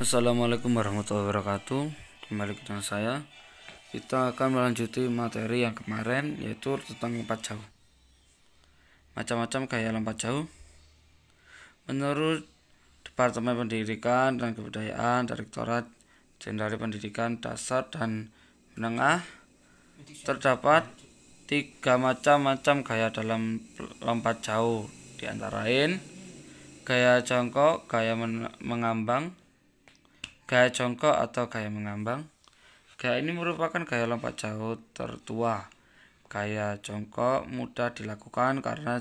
Assalamualaikum warahmatullahi wabarakatuh. Kembali ke dengan saya. Kita akan melanjuti materi yang kemarin, yaitu tentang lompat jauh. Macam-macam gaya lompat jauh. Menurut Departemen Pendidikan dan Kebudayaan Direktorat Jenderal Pendidikan Dasar dan Menengah, terdapat 3 macam gaya dalam lompat jauh, di antara lain gaya jongkok, gaya mengambang, gaya jongkok atau gaya mengambang. Gaya ini merupakan gaya lompat jauh tertua. Gaya jongkok mudah dilakukan karena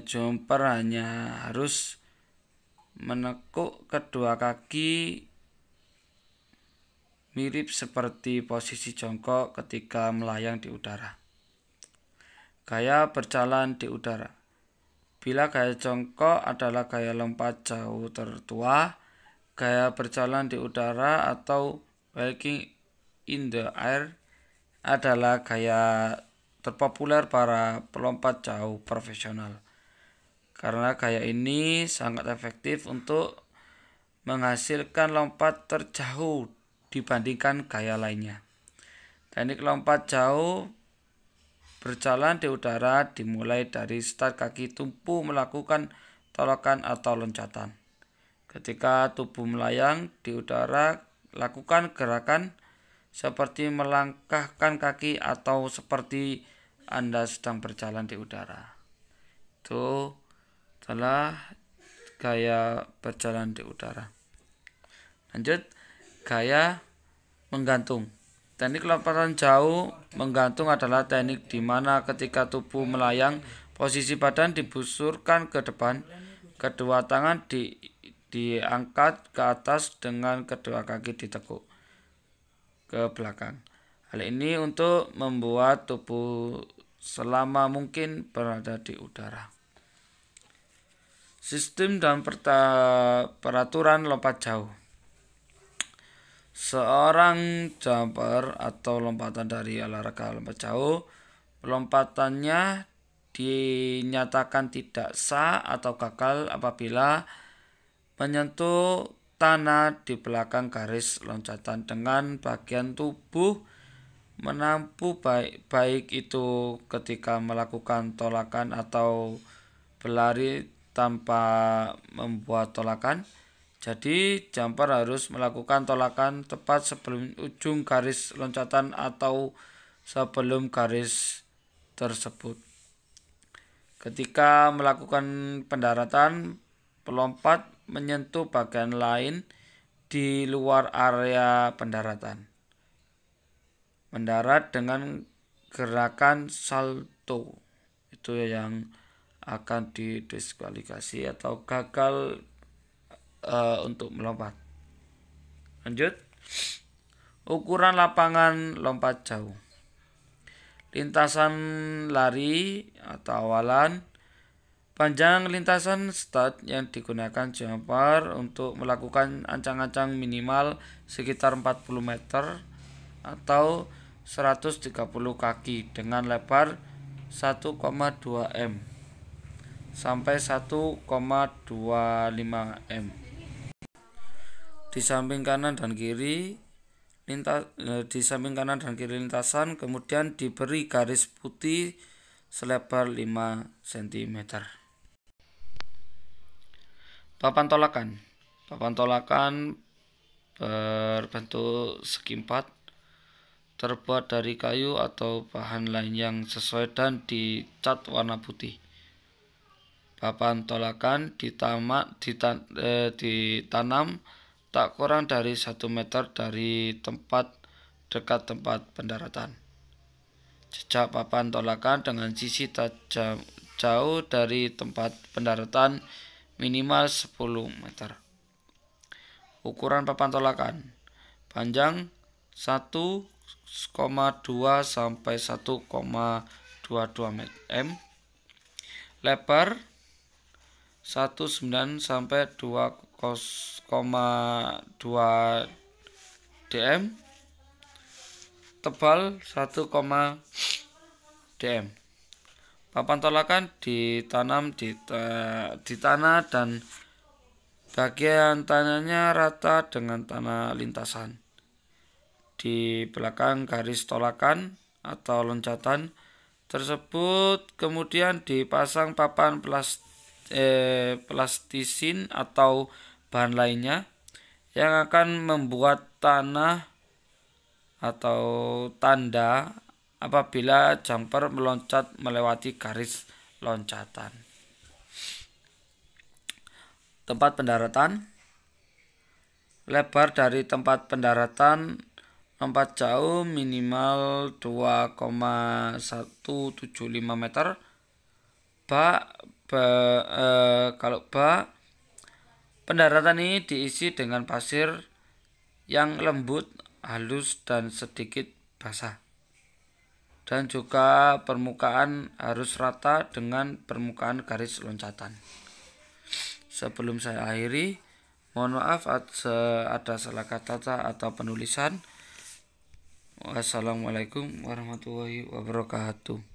jumper hanya harus menekuk kedua kaki mirip seperti posisi jongkok ketika melayang di udara. Gaya berjalan di udara. Bila gaya jongkok adalah gaya lompat jauh tertua, gaya berjalan di udara atau walking in the air adalah gaya terpopuler para pelompat jauh profesional. Karena gaya ini sangat efektif untuk menghasilkan lompat terjauh dibandingkan gaya lainnya. Teknik lompat jauh berjalan di udara dimulai dari start kaki tumpu melakukan tolakan atau loncatan. Ketika tubuh melayang di udara, lakukan gerakan seperti melangkahkan kaki atau seperti Anda sedang berjalan di udara. Itu adalah gaya berjalan di udara. Lanjut, gaya menggantung. Teknik lompatan jauh menggantung adalah teknik di mana ketika tubuh melayang, posisi badan dibusurkan ke depan, kedua tangan diangkat ke atas dengan kedua kaki ditekuk ke belakang. Hal ini untuk membuat tubuh selama mungkin berada di udara. Sistem dan peraturan lompat jauh. Seorang jumper atau lompatan dari olahraga lompat jauh, lompatannya dinyatakan tidak sah atau gagal apabila menyentuh tanah di belakang garis loncatan dengan bagian tubuh menampu, baik itu ketika melakukan tolakan atau berlari tanpa membuat tolakan. Jadi jumper harus melakukan tolakan tepat sebelum ujung garis loncatan atau sebelum garis tersebut. Ketika melakukan pendaratan, pelompat menyentuh bagian lain di luar area pendaratan. Mendarat dengan gerakan salto, itu yang akan didiskualifikasi atau gagal untuk melompat. Lanjut, ukuran lapangan lompat jauh. Lintasan lari atau awalan. Panjang lintasan start yang digunakan jumper untuk melakukan ancang-ancang minimal sekitar 40 meter atau 130 kaki dengan lebar 1,2 m sampai 1,25 m. Di samping kanan dan kiri lintasan kemudian diberi garis putih selebar 5 cm. Papan tolakan. Papan tolakan berbentuk segi empat, terbuat dari kayu atau bahan lain yang sesuai dan dicat warna putih. Papan tolakan ditanam tak kurang dari 1 meter dari dekat tempat pendaratan. Jejak papan tolakan dengan sisi tajam jauh dari tempat pendaratan minimal 10 meter. Ukuran papan tolakan. Panjang 1,2 sampai 1,22 m. Lebar 1,9 sampai 2,2 dm. Tebal 1, dm. Papan tolakan ditanam di tanah dan Bagian tanahnya rata dengan tanah lintasan. Di belakang garis tolakan atau loncatan tersebut kemudian dipasang papan plastisin atau bahan lainnya yang akan membuat tanah atau tanda apabila jumper meloncat melewati garis loncatan. Tempat pendaratan. Lebar dari tempat pendaratan lompat jauh minimal 2,175 meter. Kalau bak pendaratan ini diisi dengan pasir yang lembut, halus dan sedikit basah. Dan juga permukaan harus rata dengan permukaan garis loncatan. Sebelum saya akhiri, mohon maaf ada salah kata atau penulisan. Wassalamualaikum warahmatullahi wabarakatuh.